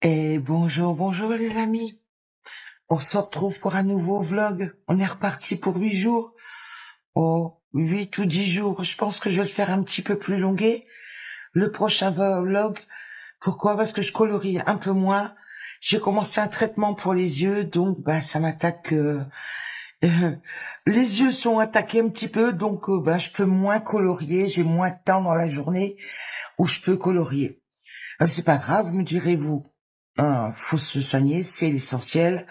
Et bonjour, bonjour les amis. On se retrouve pour un nouveau vlog. On est reparti pour 8 jours. Oh, 8 ou 10 jours. Je pense que je vais le faire un petit peu plus longué. Le prochain vlog. Pourquoi? Parce que je colorie un peu moins. J'ai commencé un traitement pour les yeux, donc bah ça m'attaque. Euh, les yeux sont attaqués un petit peu, donc bah je peux moins colorier. J'ai moins de temps dans la journée où je peux colorier. C'est pas grave, me direz-vous. Faut se soigner, c'est l'essentiel.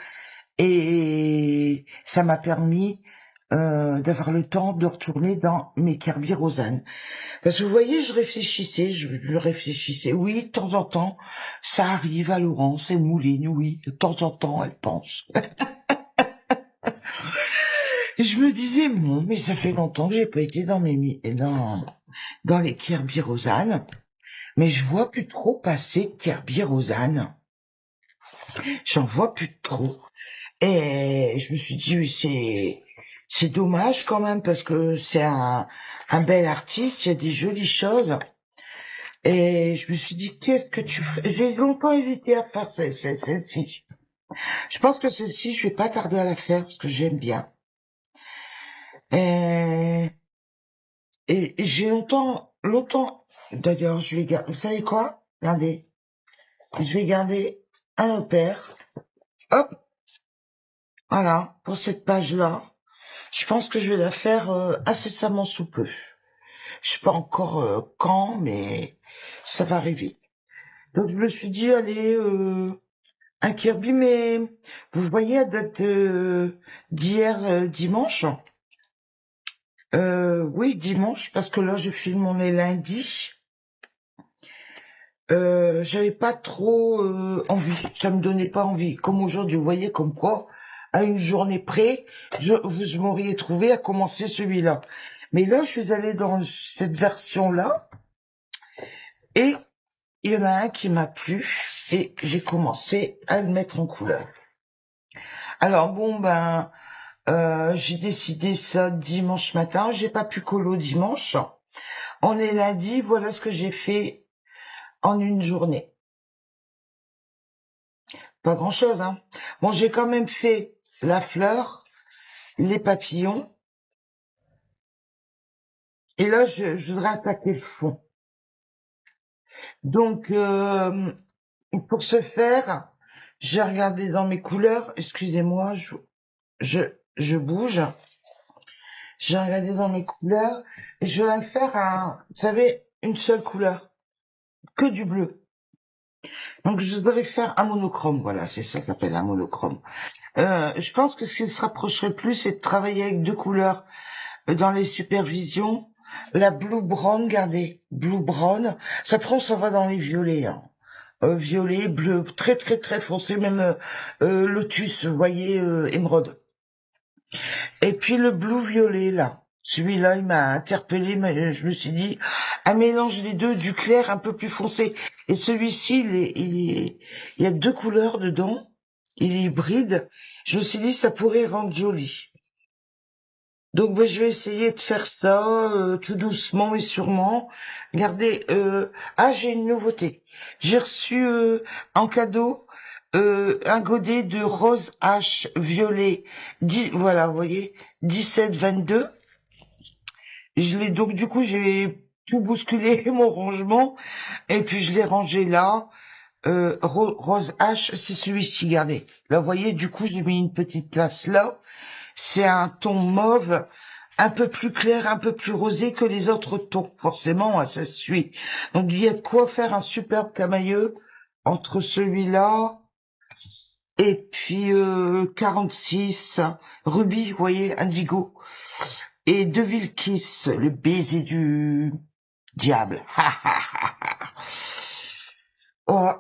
Et ça m'a permis d'avoir le temps de retourner dans mes Kerbirosanes. Parce que vous voyez, je réfléchissais. Oui, de temps en temps, ça arrive à Laurence et Mouline, oui, de temps en temps, elle pense. Et je me disais, bon, mais ça fait longtemps que j'ai pas été dans les Kerbirosanes, mais je vois plus trop passer de Kerbirosanes. J'en vois plus trop. Et je me suis dit, oui, c'est dommage quand même parce que c'est un bel artiste, il y a des jolies choses. Et je me suis dit, qu'est-ce que tu ferais? J'ai longtemps hésité à faire celle-ci. Je pense que celle-ci, je vais pas tarder à la faire parce que j'aime bien. Et, et j'ai longtemps, d'ailleurs, je vais garder, vous savez quoi? Regardez, je vais garder un opère. Hop, voilà, pour cette page-là. Je pense que je vais la faire incessamment sous peu. Je sais pas encore quand, mais ça va arriver. Donc je me suis dit, allez, un Kirby, mais vous voyez, à date d'hier dimanche, oui, dimanche, parce que là je filme, on est lundi, j'avais pas trop envie, ça me donnait pas envie. Comme aujourd'hui, vous voyez, comme quoi, à une journée près, vous m'auriez trouvé à commencer celui-là. Mais là, je suis allée dans cette version-là, et il y en a un qui m'a plu et j'ai commencé à le mettre en couleur. Alors bon ben j'ai décidé ça dimanche matin, j'ai pas pu colo dimanche. On est lundi, voilà ce que j'ai fait en une journée. Pas grand chose, hein. Bon, j'ai quand même fait la fleur, les papillons, et là je voudrais attaquer le fond. Donc pour ce faire, j'ai regardé dans mes couleurs, excusez-moi, je, je bouge. J'ai regardé dans mes couleurs et je vais faire vous savez, une seule couleur, que du bleu. Donc je voudrais faire un monochrome, voilà, c'est ça, ça s'appelle un monochrome. Je pense que ce qui se rapprocherait plus, c'est de travailler avec deux couleurs dans les supervisions. La blue brown, regardez, blue brown, ça prend, ça va dans les violets, hein. Violet, bleu, très très très foncé, même lotus, vous voyez, émeraude. Et puis le blue violet, là. Celui-là, il m'a interpellé, mais je me suis dit, un mélange des deux, du clair un peu plus foncé. Et celui-ci, il y a deux couleurs dedans. Il est hybride. Je me suis dit, ça pourrait rendre joli. Donc, ben, je vais essayer de faire ça, tout doucement mais sûrement. Regardez, j'ai une nouveauté. J'ai reçu en cadeau un godet de rose H violet. Voilà, vous voyez, 17-22. Je l'ai donc du coup j'ai tout bousculé mon rangement et puis je l'ai rangé là. Rose H, c'est celui-ci, regardez. Là, vous voyez, du coup j'ai mis une petite place là. C'est un ton mauve un peu plus clair, un peu plus rosé que les autres tons. Forcément, hein, ça se suit. Donc il y a de quoi faire un superbe camailleux entre celui-là et puis 46 rubis, vous voyez, indigo. Et De Vilkis, le baiser du diable. Oh,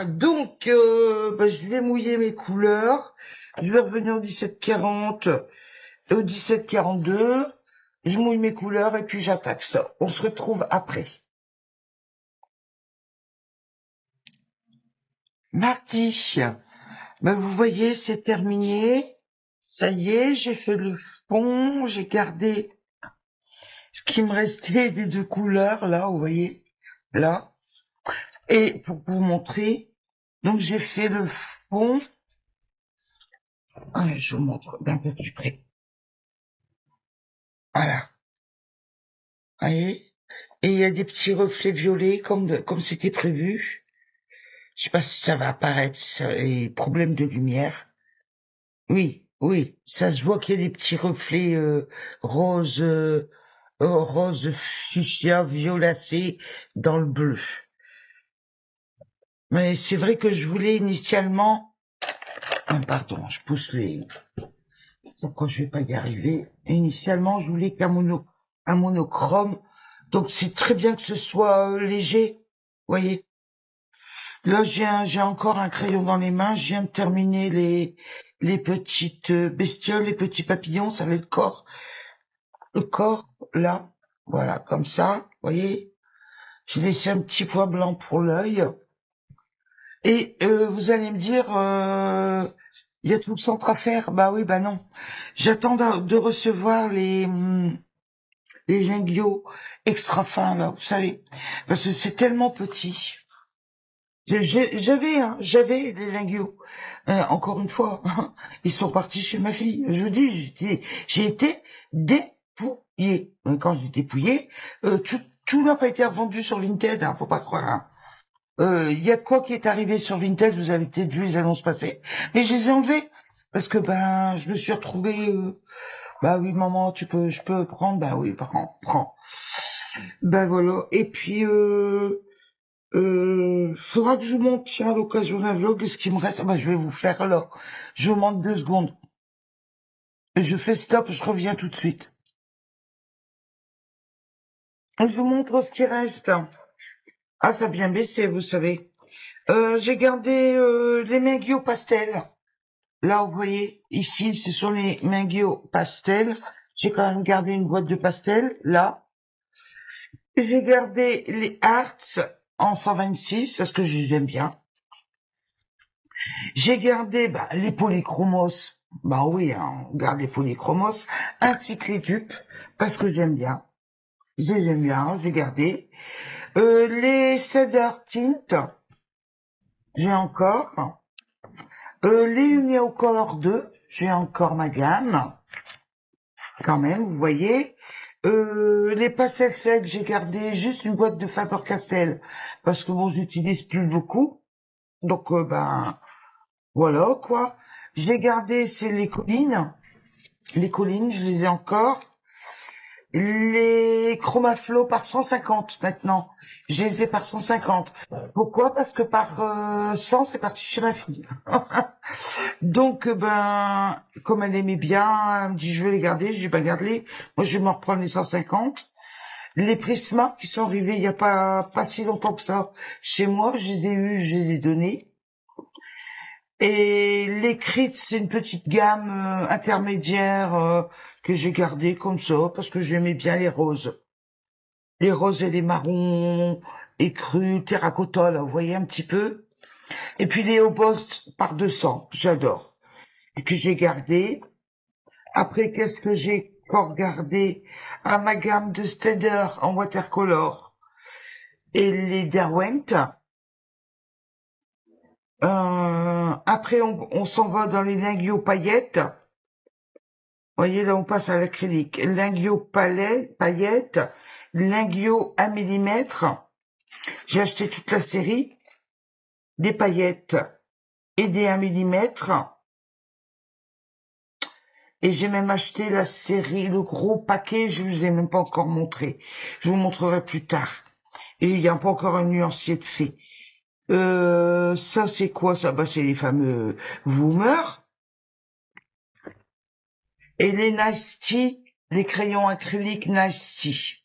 donc, je vais mouiller mes couleurs. Je vais revenir au 1740, au 1742. Je mouille mes couleurs et puis j'attaque ça. On se retrouve après. Mardi. Ben, vous voyez, c'est terminé. Ça y est, j'ai fait le fond. J'ai gardé ce qui me restait des deux couleurs, là, vous voyez, là. Et pour vous montrer, Donc j'ai fait le fond. Ah, je vous montre d'un peu plus près. Voilà. Vous voyez? Et il y a des petits reflets violets comme c'était prévu. Je sais pas si ça va apparaître, problème de lumière. Oui, oui, ça se voit qu'il y a des petits reflets rose, rose fuchsia violacé dans le bleu. Mais c'est vrai que je voulais initialement... Ah, pardon, je pousse les... Pourquoi je vais pas y arriver? Initialement, je voulais un monochrome. Donc c'est très bien que ce soit léger. Vous voyez? Là, j'ai encore un crayon dans les mains. Je viens de terminer les petites bestioles, les petits papillons. Ça va être le corps, là. Voilà, comme ça. Vous voyez? J'ai laissé un petit point blanc pour l'œil. Et vous allez me dire, il y a tout le centre à faire. Bah oui, bah non. J'attends de recevoir les lingots extra fins, là, vous savez. Parce que c'est tellement petit. J'avais des lingots. Encore une fois, ils sont partis chez ma fille. Je vous dis, j'ai été dépouillée. Quand j'ai dépouillé, tout n'a pas été revendu sur Vinted, hein, faut pas croire. Hein. Il y a de quoi qui est arrivé sur Vinted, vous avez peut-être vu les annonces passer. Mais je les ai enlevés. Parce que ben, je me suis retrouvée. Bah oui, maman, je peux prendre. Bah oui, prends. Ben voilà. Et puis faudra que je vous montre, tiens, à l'occasion d'un vlog, ce qui me reste. Ah bah, je vais vous faire là. Je vous montre 2 secondes. Je fais stop, je reviens tout de suite. Je vous montre ce qui reste. Ah, ça a bien baissé, vous savez. J'ai gardé les Mengyo pastel. Là, vous voyez, ici, ce sont les Mengyo pastel. J'ai quand même gardé une boîte de pastel, là. J'ai gardé les Arts en 126, parce que je les aime bien. J'ai gardé les polychromos. Bah oui, hein, on garde les polychromos, ainsi que les dupes, parce que j'aime bien. Je les aime bien, j'ai gardé. Les Cedar Tint, j'ai encore. Les Unio Color 2, j'ai encore ma gamme. Quand même, vous voyez. Les pastels secs, j'ai gardé juste une boîte de Faber-Castell, parce que bon, j'utilise plus beaucoup. Donc, voilà, quoi. J'ai gardé, c'est les collines. Les collines, je les ai encore. Les Chromaflow par 150 maintenant. Je les ai par 150. Pourquoi? Parce que par 100, c'est parti chez ma fille. Donc, comme elle aimait bien, elle me dit, je vais les garder. Je dis, garde-les. Moi, je vais m'en reprendre les 150. Les Prisma qui sont arrivés il n'y a pas si longtemps que ça chez moi, je les ai eus, je les ai donnés. Et les Crits, c'est une petite gamme intermédiaire que j'ai gardée comme ça parce que j'aimais bien les roses. Les roses et les marrons écrus, terracotta, là, vous voyez un petit peu. Et puis les Obost par 200, j'adore. Et puis j'ai gardé. Après, qu'est-ce que j'ai encore gardé? Ah, ma gamme de Staeder en watercolor. Et les Derwent. Après, on s'en va dans les lingots paillettes. Vous voyez, là, on passe à l'acrylique. Lingots paillettes, lingots 1 millimètre. J'ai acheté toute la série, des paillettes et des 1 millimètre. Et j'ai même acheté la série, le gros paquet, je vous ai même pas encore montré. Je vous montrerai plus tard. Et il n'y a pas encore un nuancier de fait. Ça, c'est quoi, ça? C'est les fameux Woomer. Et les Nice Tea, les crayons acryliques Nice Tea.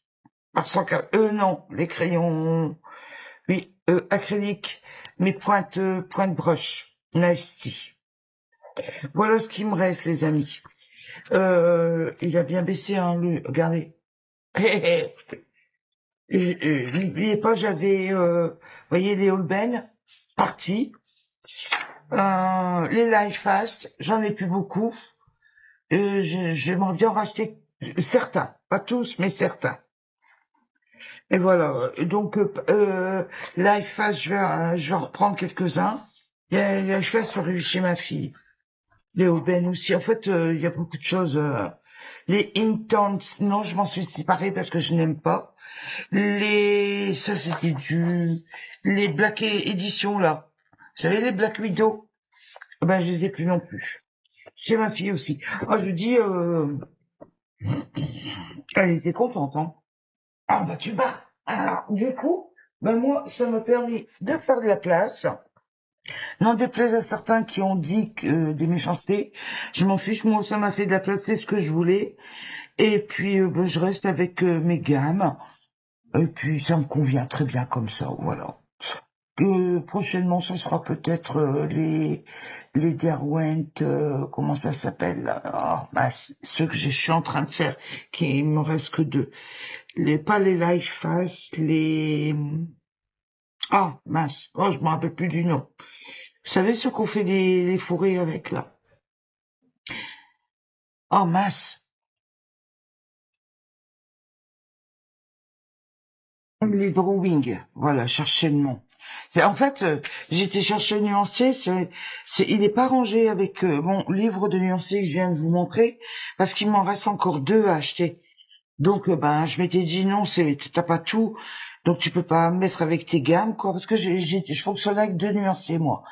Par 104, non, les crayons, oui, acryliques, mais pointe brush, Nice Tea. Voilà ce qui me reste, les amis. Il a bien baissé, hein, lui, regardez. N'oubliez pas, j'avais, voyez, les Holben, partis. Les Life Fast, j'en ai plus beaucoup. J'aimerais bien en racheter certains, pas tous, mais certains. Et voilà. Donc, Life Fast, je vais en reprendre quelques-uns. Il y a je fais sur chez ma fille. Les aubaines aussi. En fait, il y a beaucoup de choses. Les Intons, non, je m'en suis séparée parce que je n'aime pas. Ça c'était les Black éditions là. Vous savez, les Black Widow? Ben, je les ai plus non plus. Chez ma fille aussi. Ah, je dis, elle était contente, hein. Ah, bah, tu vas. Alors, du coup, ben, moi, ça m'a permis de faire de la place. N'en déplaise à certains qui ont dit que des méchancetés. Je m'en fiche, moi, ça m'a fait de la place, c'est ce que je voulais. Et puis, ben, je reste avec mes gammes. Et puis, ça me convient très bien comme ça, voilà. Prochainement, ce sera peut-être les Derwent, comment ça s'appelle là? Ah, bah, ceux que je suis en train de faire, qui il me reste que deux. Pas les Life Fast, ah, mince, oh, je me rappelle plus du nom. Vous savez ceux qu'on fait les fourrés avec là? Oh, mince. Les drawings, voilà, chercher le nom. En fait, j'étais chercher nuancier, il n'est pas rangé avec mon livre de nuancier que je viens de vous montrer, parce qu'il m'en reste encore deux à acheter. Donc, ben, je m'étais dit non, t'as pas tout, donc tu peux pas mettre avec tes gammes, quoi, parce que je fonctionne avec deux nuanciers, moi.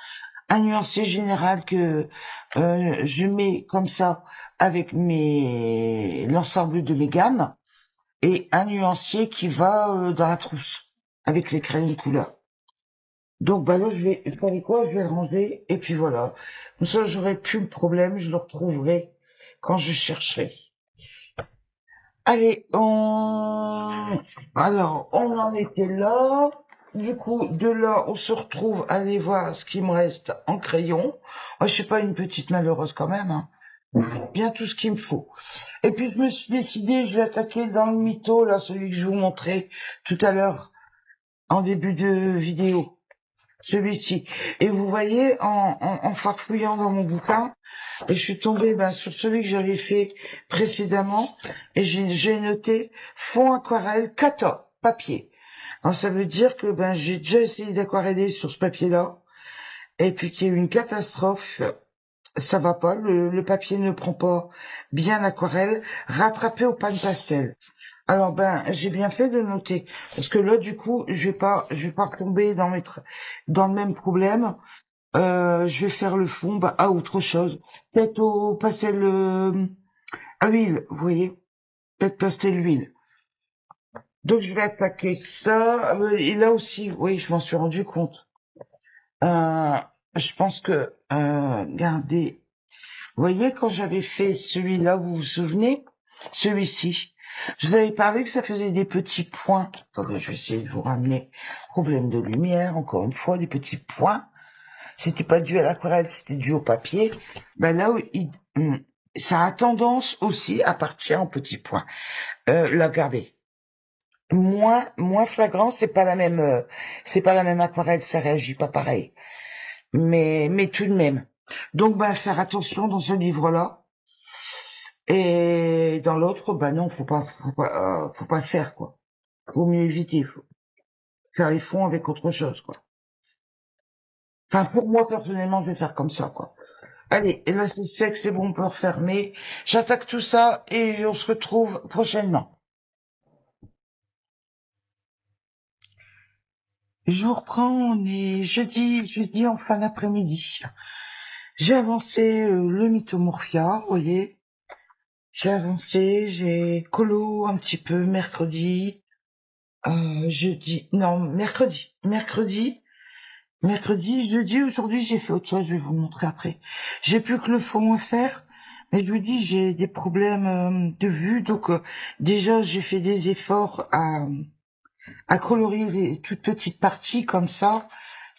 Un nuancier général que je mets comme ça avec l'ensemble de mes gammes, et un nuancier qui va dans la trousse avec les crayons de couleur. Donc bah là je vais quoi, je vais le ranger et puis voilà. Comme ça j'aurai plus le problème, je le retrouverai quand je chercherai. Allez, alors on en était là. Du coup, de là, on se retrouve à aller voir ce qui me reste en crayon. Moi, je suis pas une petite malheureuse quand même, hein. Bien tout ce qu'il me faut. Et puis je me suis décidé, je vais attaquer dans le mytho, là, celui que je vous montrais tout à l'heure, en début de vidéo. Celui-ci. Et vous voyez, en farfouillant dans mon bouquin, et je suis tombée sur celui que j'avais fait précédemment, et j'ai noté fond aquarelle kata, papier. Alors ça veut dire que j'ai déjà essayé d'aquareller sur ce papier-là, et puis qu'il y a eu une catastrophe, ça va pas, le papier ne prend pas bien l'aquarelle, rattrapé au pan pastel. Alors j'ai bien fait de noter parce que là du coup je vais pas retomber dans le même problème. Je vais faire le fond à autre chose, peut-être au pastel à l'huile, vous voyez, peut-être pastel l'huile. Donc je vais attaquer ça et là aussi, oui, je m'en suis rendu compte. Euh, je pense que regardez, vous voyez quand j'avais fait celui-là, vous vous souvenez, celui-ci. Je vous avais parlé que ça faisait des petits points. Attendez, je vais essayer de vous ramener. Problème de lumière, encore une fois, des petits points. C'était pas dû à l'aquarelle, c'était dû au papier. Là où ça a tendance aussi à partir en petits points. Là, regardez. Moins flagrant, c'est pas la même aquarelle, ça réagit pas pareil. Mais tout de même. Donc, faire attention dans ce livre-là. Et dans l'autre, non, faut pas le faire, quoi. Faut mieux éviter, faut faire les fonds avec autre chose, quoi. Enfin, pour moi, personnellement, je vais faire comme ça, quoi. Allez, et là, je sais que c'est bon, on peut refermer. J'attaque tout ça et on se retrouve prochainement. Je vous reprends, on est jeudi en fin d'après-midi. J'ai avancé le mythomorphia, vous voyez. J'ai avancé, j'ai colo un petit peu mercredi, mercredi, jeudi, aujourd'hui, j'ai fait autre chose, je vais vous montrer après. J'ai plus que le fond à faire, mais je vous dis, j'ai des problèmes de vue, donc déjà, j'ai fait des efforts à colorier les toutes petites parties comme ça,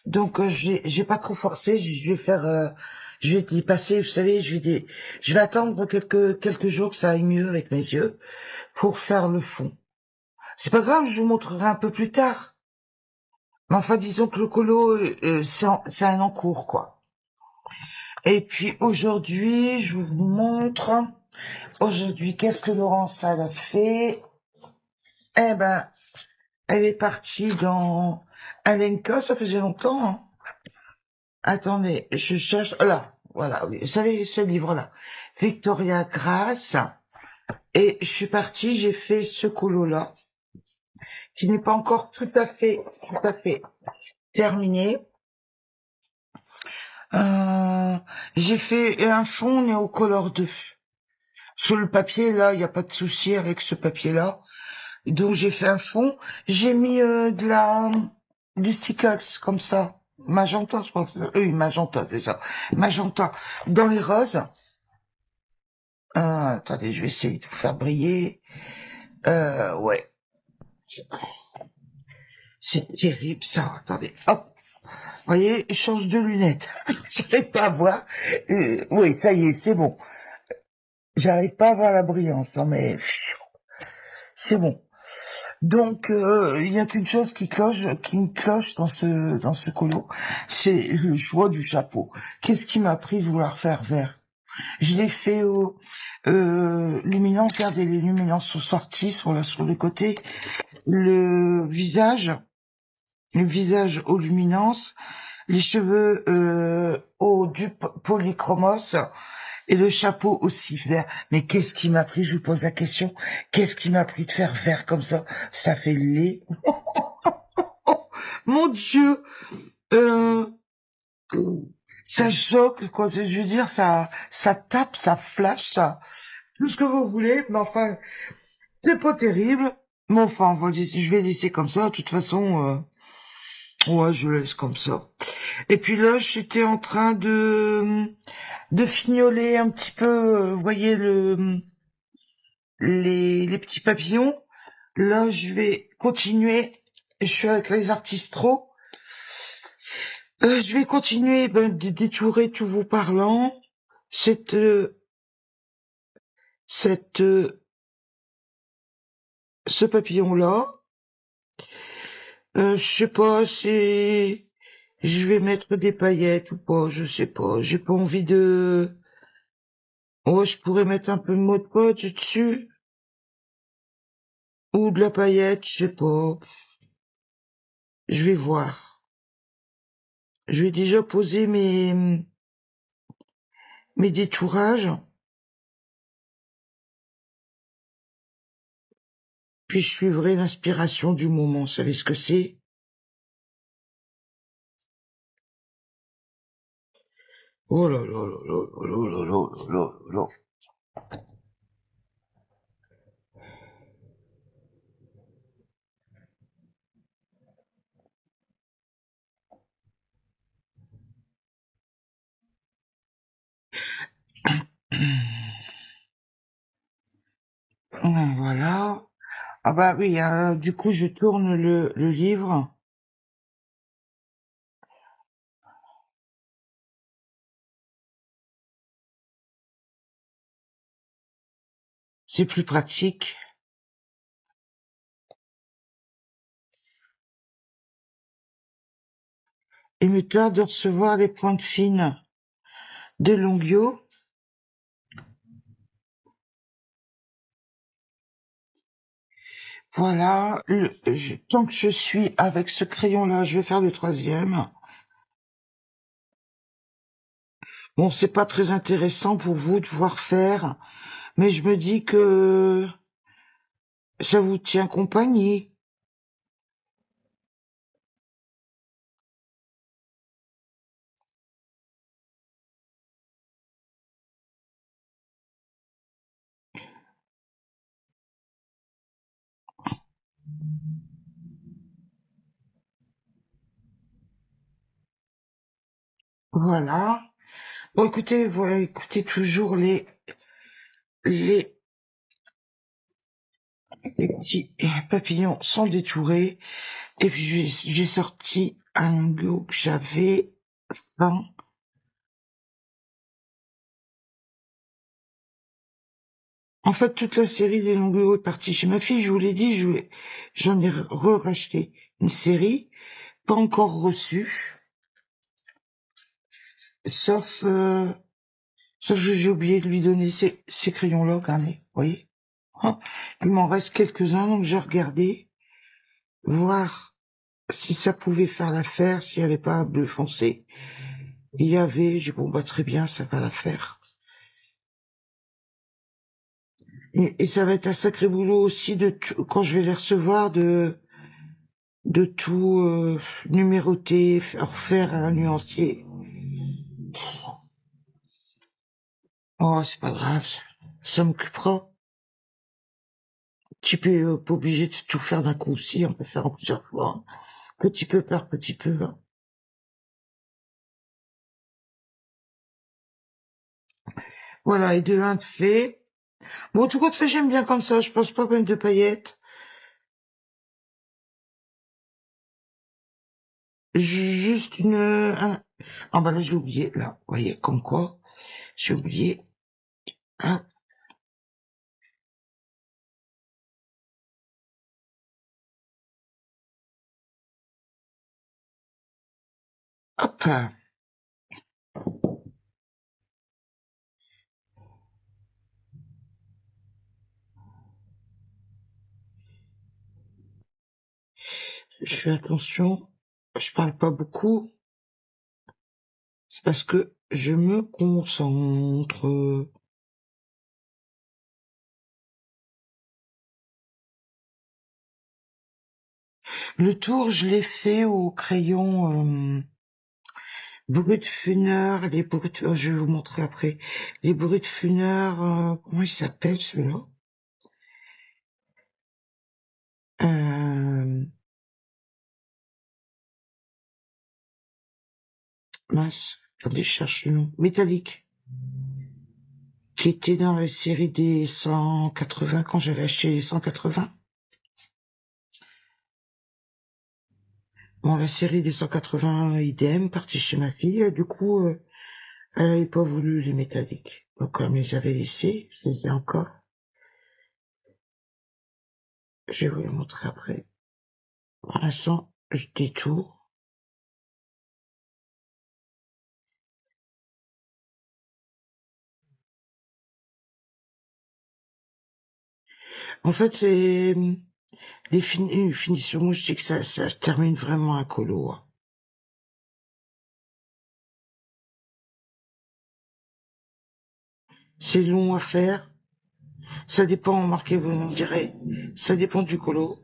donc j'ai pas trop forcé, je vais faire, je vais dépasser, vous savez, je vais attendre quelques jours que ça aille mieux avec mes yeux pour faire le fond. C'est pas grave, je vous montrerai un peu plus tard. Mais enfin, disons que le colo, c'est un en cours, quoi. Et puis aujourd'hui, je vous montre. Aujourd'hui, qu'est-ce que Laurence elle a fait? Eh ben, elle est partie dans Alenka, ça faisait longtemps, hein. Attendez, je cherche. Là, voilà, oui. Vous savez, ce livre-là. Victoria Grace. Et je suis partie, j'ai fait ce colo-là, qui n'est pas encore tout à fait terminé. J'ai fait un fond néocolor 2. Sur le papier, là, il n'y a pas de souci avec ce papier-là. Donc j'ai fait un fond. J'ai mis du stickers comme ça. Magenta, je crois que c'est ça. Oui, magenta, c'est ça. Magenta. Dans les roses. Attendez, je vais essayer de vous faire briller. Ouais. C'est terrible ça. Attendez. Hop. Vous voyez, je change de lunettes. J'arrive pas à voir. Oui, ça y est, c'est bon. J'arrive pas à voir la brillance, hein, mais c'est bon. Donc, il y a qu'une chose qui me cloche dans ce colo, c'est le choix du chapeau. Qu'est-ce qui m'a pris de vouloir faire vert? Je l'ai fait au luminance. Regardez, les luminances sont sorties sur le côté. Le visage aux luminances, les cheveux au du polychromos et le chapeau aussi vert. Mais qu'est-ce qui m'a pris, je vous pose la question, qu'est-ce qui m'a pris de faire vert comme ça? Ça fait laid. Mon Dieu, euh, ça choque, quoi. Je veux dire, ça tape, ça flash, ça, tout ce que vous voulez. Mais enfin, c'est pas terrible. Mais enfin, je vais laisser comme ça. De toute façon, ouais, je laisse comme ça. Et puis là, j'étais en train de fignoler un petit peu, vous voyez les petits papillons. Là, je vais continuer. Je suis avec les artistes-trop. Je vais continuer de détourer tout vous parlant. Cette, ce papillon-là. Je sais pas si je vais mettre des paillettes ou pas, je sais pas. J'ai pas envie de... Oh, je pourrais mettre un peu de Mod Podge dessus. Ou de la paillette, je sais pas. Je vais voir. Je vais déjà poser mes détourages. Puis je suivrai l'inspiration du moment. Vous savez ce que c'est? Oh là là là là là là là là là là. Voilà. Ah bah oui, du coup je tourne le livre. C'est plus pratique. Il me tarde de recevoir les pointes fines de Longyo. Voilà. Tant que je suis avec ce crayon-là, je vais faire le troisième. Bon, c'est pas très intéressant pour vous de voir faire, mais je me dis que ça vous tient compagnie. Voilà. Bon, écoutez, voilà, écoutez toujours les, les petits papillons sont détourés. Et puis, j'ai sorti un Longyo que j'avais peint. En fait, toute la série des Longyo est partie chez ma fille. Je vous l'ai dit, j'en ai re-racheté une série, pas encore reçue, sauf, sauf que j'ai oublié de lui donner ces crayons-là, regardez, vous voyez. Hein, il m'en reste quelques-uns, donc j'ai regardé, voir si ça pouvait faire l'affaire, s'il n'y avait pas un bleu foncé. Il y avait, j'ai dit, bon, bah, très bien, ça va la faire. Et ça va être un sacré boulot aussi quand je vais les recevoir de tout numéroter, refaire un nuancier. Oh, c'est pas grave, ça m'occupera. Tu peux pas obligé de tout faire d'un coup aussi, on peut faire en plusieurs fois, petit peu par petit peu. Voilà, et de un de fait. Bon, tout compte fait, j'aime bien comme ça, je pense pas même de paillettes. Juste ah bah là j'ai oublié, là, vous voyez, comme quoi, j'ai oublié. Hein, hop, je fais attention, je parle pas beaucoup, c'est parce que je me concentre. Le tour, je l'ai fait au crayon Brut-Funeur, je vais vous montrer après, les Brut-Funeur, comment il s'appelle celui-là? Euh, mince, attendez, je cherche le nom. Métallique, qui était dans la série des 180 quand j'avais acheté les 180. Bon, la série des 180 idem, partie chez ma fille, du coup, elle n'avait pas voulu les métalliques. Donc, comme ils avaient laissé, je les ai encore. Je vais vous les montrer après. Pour l'instant, je détourne. En fait, c'est une finition. Moi, je sais que ça termine vraiment un colo, hein. C'est long à faire. Ça dépend, marquez, vous me direz. Ça dépend du colo.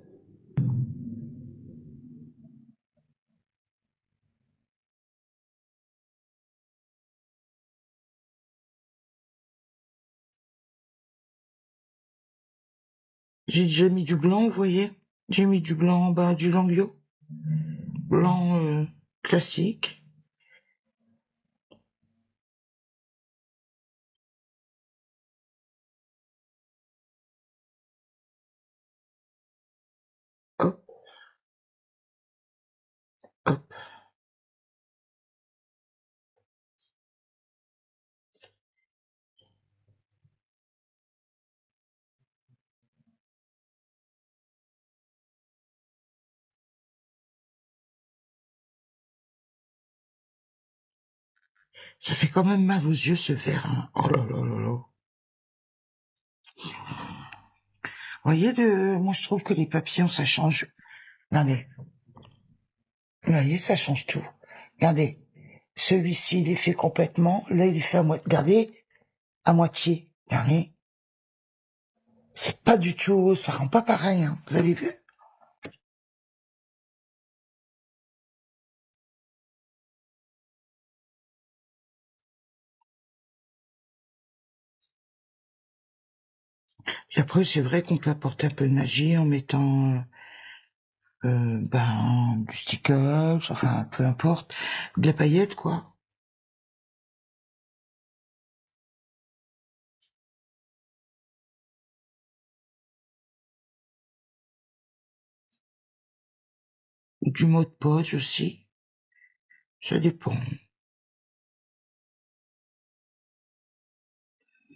J'ai déjà mis du blanc, vous voyez. J'ai mis du blanc, bah, du Languio. Blanc classique. Hop, hop. Ça fait quand même mal aux yeux, ce verre, hein. Oh là là là là. Vous voyez, moi, je trouve que les papillons, ça change. Regardez. Vous voyez, ça change tout. Regardez. Celui-ci, il est fait complètement. Là, il est fait à moitié. Regardez, à moitié. Regardez. C'est pas du tout, ça rend pas pareil, hein. Vous avez vu? Et après, c'est vrai qu'on peut apporter un peu de magie en mettant, du stickers, enfin, peu importe, de la paillette, quoi. Ou du mot de poche aussi. Ça dépend.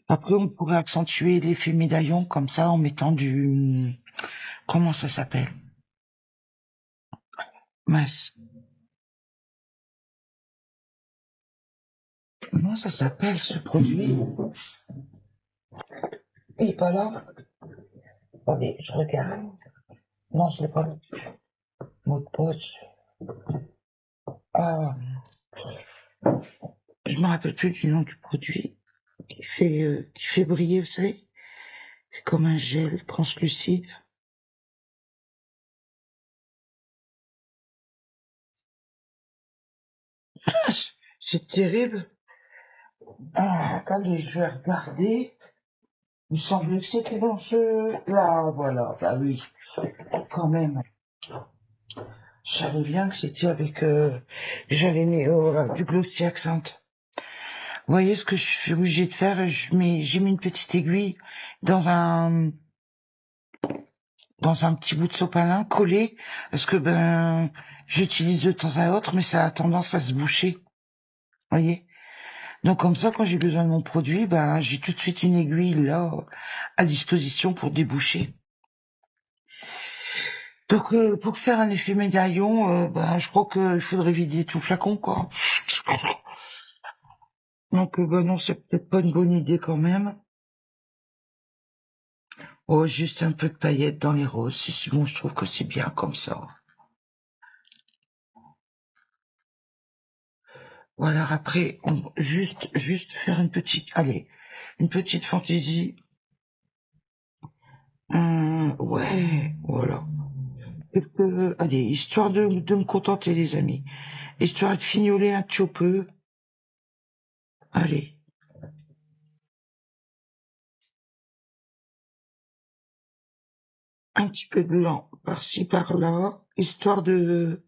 Après, on pourrait accentuer l'effet médaillon comme ça en mettant comment ça s'appelle? Mince. Comment ça s'appelle, ce produit? Il est pas là? Attendez, je regarde. Non, je l'ai pas vu. Mot de poche. Ah, je me rappelle plus du nom du produit qui fait briller, vous savez. C'est comme un gel translucide. C'est terrible. Ah, attendez, je vais regarder. Il me semblait que c'était dans ce... Là, voilà. Bah oui, quand même. Je savais bien que c'était avec... J'avais mis voilà, du Glossy Accent. Vous voyez ce que je suis obligée de faire? J'ai mis une petite aiguille dans un petit bout de sopalin collé, parce que ben j'utilise de temps à autre, mais ça a tendance à se boucher. Vous voyez? Donc comme ça, quand j'ai besoin de mon produit, ben j'ai tout de suite une aiguille là à disposition pour déboucher. Donc pour faire un effet médaillon, ben je crois qu'il faudrait vider tout le flacon, quoi. Donc ben non, c'est peut-être pas une bonne idée quand même. Oh, juste un peu de paillettes dans les roses. Sinon, je trouve que c'est bien comme ça. Voilà, après, juste faire une petite fantaisie. Ouais, voilà. Allez, histoire de me contenter, les amis. Histoire de fignoler un petit peu. Allez. Un petit peu de blanc par-ci, par-là. Histoire de,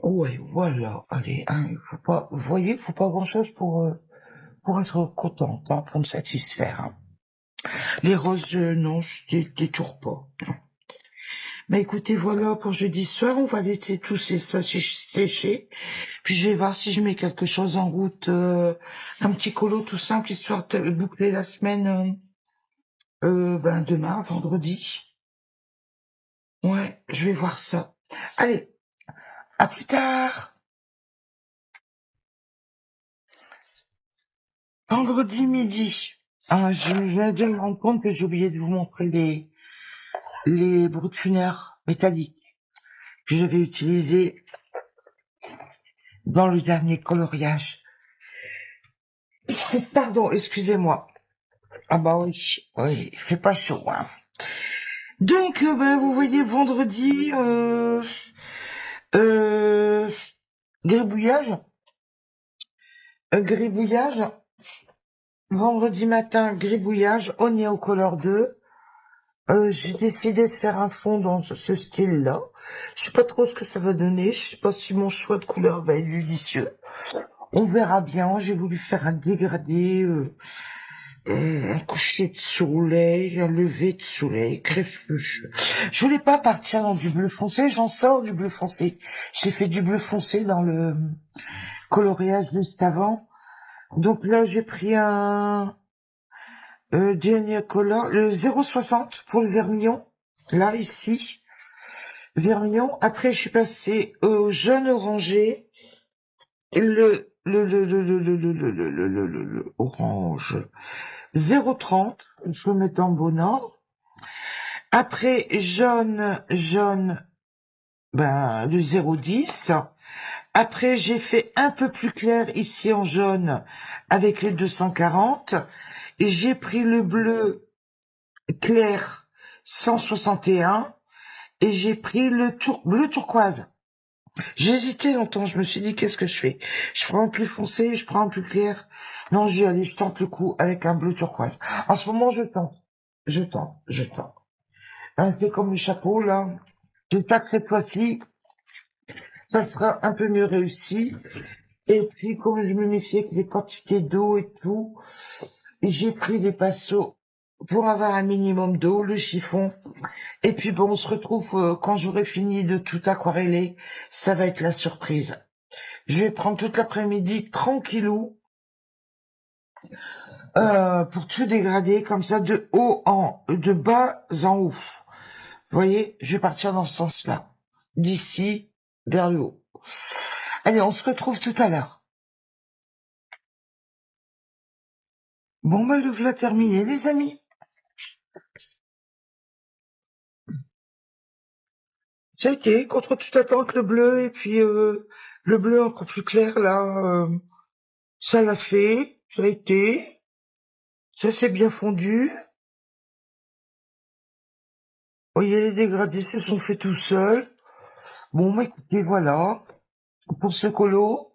ouais, voilà. Allez, hein, vous voyez, faut pas grand-chose pour être contente, hein, pour me satisfaire, hein. Les roses, non, je détourne pas. Mais écoutez, voilà, pour jeudi soir, on va laisser tout ça sécher. Puis je vais voir si je mets quelque chose en route, un petit colo tout simple, histoire de boucler la semaine, ben demain, vendredi. Ouais, je vais voir ça. Allez, à plus tard. Vendredi midi. Ah, je viens de me rendre compte que j'ai oublié de vous montrer les brutfuners métalliques que j'avais utilisés dans le dernier coloriage. Pardon, excusez-moi. Ah bah oui, oui, il fait pas chaud, hein. Donc, ben, vous voyez, vendredi, euh, gribouillage, gribouillage, vendredi matin, gribouillage, on est au couleur 2. J'ai décidé de faire un fond dans ce style-là. Je sais pas trop ce que ça va donner, je sais pas si mon choix de couleur va être judicieux. On verra bien, j'ai voulu faire un dégradé, un coucher de soleil, un lever de soleil, crève-cœur. Je voulais pas partir dans du bleu foncé, j'en sors du bleu foncé. J'ai fait du bleu foncé dans le coloriage juste avant. Donc là, j'ai pris un dernier color, le 0,60 pour le vermillon. Là, ici, vermillon. Après, je suis passée au jaune orangé. Le orange 0,30. Je vais mettre en bon ordre. Après, jaune, ben, le 0,10. Après, j'ai fait un peu plus clair ici en jaune avec les 240. Et j'ai pris le bleu clair 161. Et j'ai pris le bleu turquoise. J'ai hésité longtemps, je me suis dit, qu'est-ce que je fais? Je prends un plus foncé, je prends un plus clair. Non, j'ai allé, je tente le coup avec un bleu turquoise. En ce moment, je tente. Hein, c'est comme le chapeau, là. J'espère que cette fois-ci, ça sera un peu mieux réussi. Et puis, comme je me méfiais que les quantités d'eau et tout, j'ai pris des pinceaux pour avoir un minimum d'eau, le chiffon. Et puis bon, on se retrouve quand j'aurai fini de tout aquareller. Ça va être la surprise. Je vais prendre toute l'après-midi tranquillou pour tout dégrader comme ça de bas en haut. Vous voyez, je vais partir dans ce sens-là, d'ici vers le haut. Allez, on se retrouve tout à l'heure. Bon, bah, le voilà terminé, les amis. Ça a été, contre toute attente, le bleu, et puis le bleu encore plus clair, là, ça l'a fait, ça a été, ça s'est bien fondu. Vous voyez, les dégradés se sont faits tout seuls. Bon, bah écoutez, voilà, pour ce colo.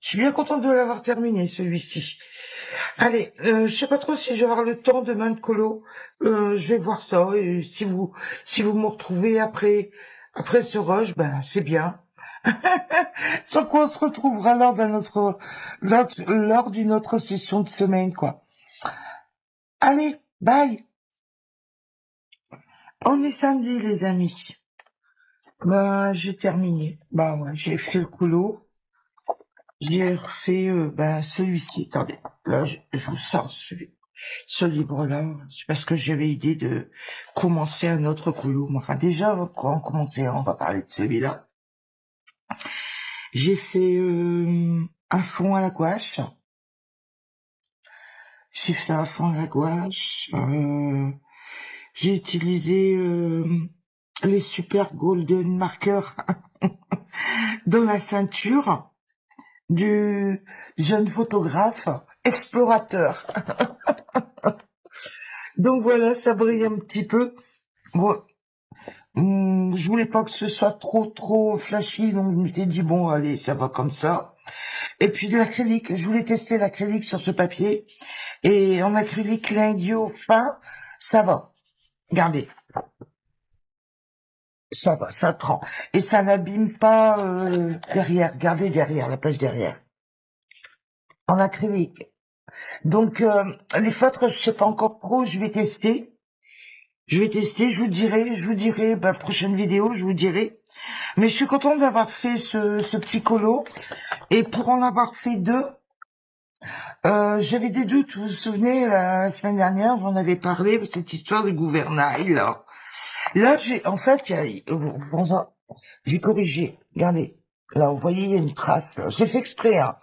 Je suis bien contente de l'avoir terminé, celui-ci. Allez, je sais pas trop si je vais avoir le temps demain de colo. Je vais voir ça. Et si vous me retrouvez après ce rush, ben c'est bien. Sans quoi on se retrouvera lors d'une autre session de semaine, quoi. Allez, bye. On est samedi, les amis. Ben, j'ai terminé. Ben ouais, j'ai fait le colo. J'ai refait celui-ci. Attendez, là, je vous sors ce livre-là. C'est parce que j'avais idée de commencer un autre colo. Enfin, déjà, quand on commencer, on va parler de celui-là. J'ai fait un fond à la gouache. J'ai fait un fond à la gouache. J'ai utilisé les super golden markers dans la ceinture du jeune photographe explorateur. Donc voilà, ça brille un petit peu. Bon, je voulais pas que ce soit trop flashy, donc je m'étais dit bon allez, ça va comme ça. Et puis de l'acrylique, je voulais tester l'acrylique sur ce papier. Et en acrylique linguio fin, ça va. Regardez, ça va, ça prend. Et ça n'abîme pas derrière. Regardez derrière, la page derrière. En acrylique. Donc les feutres, je sais pas encore trop, je vais tester. Je vous dirai, prochaine vidéo, je vous dirai. Mais je suis contente d'avoir fait ce petit colo. Et pour en avoir fait deux, j'avais des doutes. Vous vous souvenez, la semaine dernière, j'en avais parlé de cette histoire de gouvernail, là. Là, en fait, j'ai corrigé. Regardez. Là, vous voyez, il y a une trace. J'ai fait exprès, hein,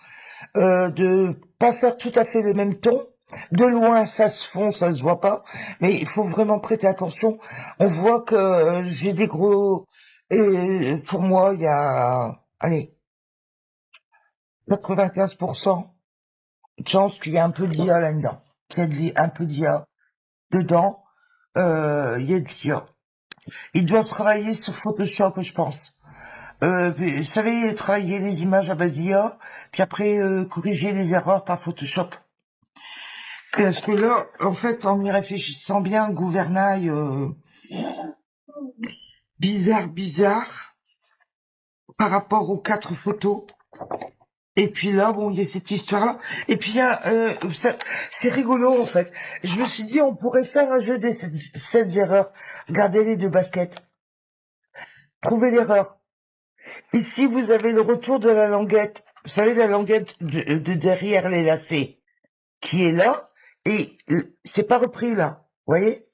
de pas faire tout à fait le même ton. De loin, ça se fond, ça se voit pas. Mais il faut vraiment prêter attention. On voit que j'ai des gros... Et pour moi, il y a... Allez, 95% de chance qu'il y a un peu d'IA là-dedans. Qu'il y a un peu d'IA dedans. Il y a de l'IA. Ils doivent travailler sur Photoshop, je pense. Vous savez, travailler les images à base d'IA, puis après corriger les erreurs par Photoshop. Parce que là, en fait, en y réfléchissant bien, gouvernail bizarre par rapport aux 4 photos. Et puis là, bon, il y a cette histoire-là. Et puis, c'est rigolo, en fait. Je me suis dit, on pourrait faire un jeu des 7 erreurs. Regardez les deux baskets. Trouvez l'erreur. Ici, vous avez le retour de la languette. Vous savez, la languette de derrière les lacets, qui est là, et c'est pas repris là. Vous voyez?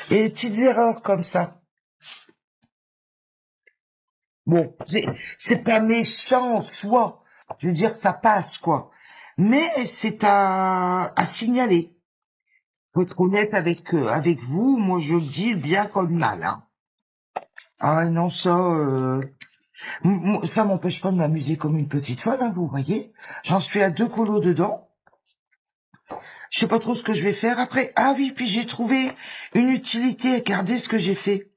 Et des petites erreurs comme ça. Bon, c'est pas méchant en soi. Je veux dire, ça passe, quoi. Mais c'est à signaler. Faut être honnête avec vous. Moi, je le dis bien comme mal, hein. Ah non, ça m'empêche pas de m'amuser comme une petite folle, hein, vous voyez. J'en suis à 2 colos dedans. Je sais pas trop ce que je vais faire après. Ah oui, puis j'ai trouvé une utilité. Regardez ce que j'ai fait.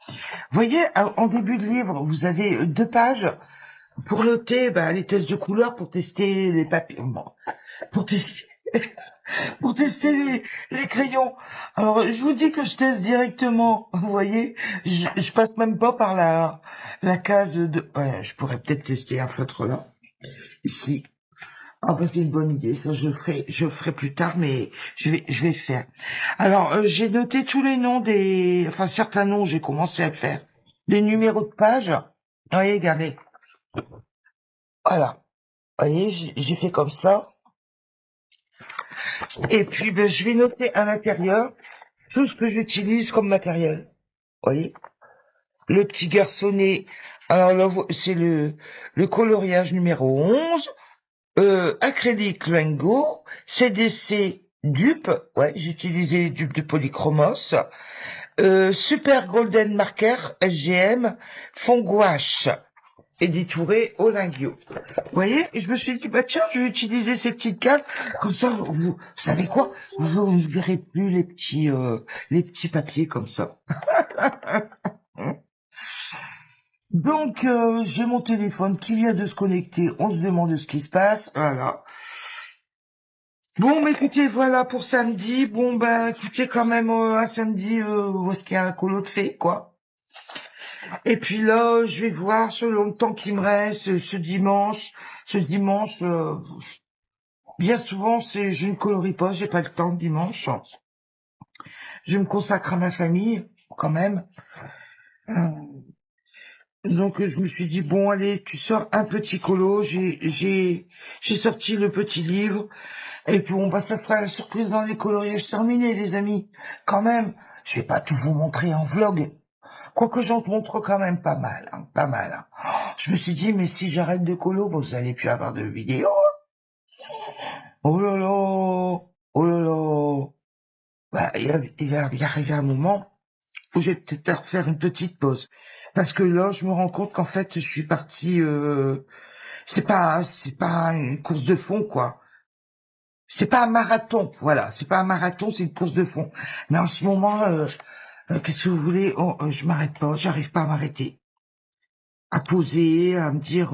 Vous voyez, en début de livre, vous avez 2 pages pour noter les tests de couleurs, pour tester les papiers, pour tester, pour tester les crayons. Alors, je vous dis que je teste directement. Vous voyez, je passe même pas par la case de. Ouais, je pourrais peut-être tester un feutre là, ici. Ah bah c'est une bonne idée, ça je le ferai plus tard, mais je vais le faire. Alors j'ai noté tous les noms enfin certains noms, j'ai commencé à le faire. Les numéros de page, vous voyez, regardez. Voilà, vous voyez, j'ai fait comme ça. Et puis je vais noter à l'intérieur tout ce que j'utilise comme matériel. Vous voyez, le petit garçonnet. Alors là, c'est le coloriage numéro 11. acrylique Luengo, CDC dupe, ouais, j'ai utilisé les dupes de Polychromos, Super Golden Marker SGM, fond gouache, éditouré au linguio. Vous voyez, et je me suis dit, bah tiens, je vais utiliser ces petites cartes, comme ça, vous savez quoi, vous ne verrez plus les petits papiers comme ça. Donc, j'ai mon téléphone qui vient de se connecter, on se demande ce qui se passe, voilà. Bon, mais écoutez, voilà pour samedi. Bon, ben, écoutez, quand même, un samedi, où est-ce qu'il y a un colo de fait, quoi. Et puis là, je vais voir selon le temps qui me reste, ce dimanche. Ce dimanche, bien souvent, je ne colorie pas, j'ai pas le temps le dimanche. Je me consacre à ma famille, quand même. Euh, Donc, je me suis dit, bon, allez, tu sors un petit colo. J'ai sorti le petit livre. Et puis bon, bah ça sera la surprise dans les coloriages terminés, les amis. Quand même, je vais pas tout vous montrer en vlog. Quoique j'en montre quand même pas mal, hein, pas mal. Hein. Je me suis dit, mais si j'arrête de colo, vous allez plus avoir de vidéos. Oh là là, oh là là. Bah, il va arriver un moment où je vais peut-être faire une petite pause. Parce que là, je me rends compte qu'en fait, je suis parti, c'est pas une course de fond, quoi. C'est pas un marathon, voilà. C'est pas un marathon, c'est une course de fond. Mais en ce moment, qu'est-ce que vous voulez? Oh, je m'arrête pas, j'arrive pas à m'arrêter. À poser, à me dire,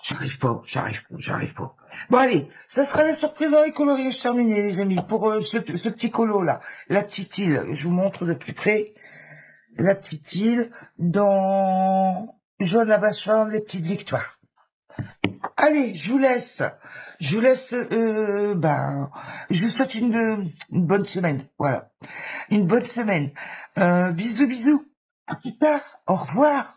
j'arrive pas. Bon allez, ça sera la surprise dans les coloriages terminés, les amis. Pour ce petit colo là, la petite île. Je vous montre de plus près la petite île dans Jaune à Bachorn, les petites victoires. Allez, je vous laisse. Je vous laisse, je vous souhaite une bonne semaine. Voilà. Une bonne semaine. Bisous, bisous. À plus tard. Au revoir.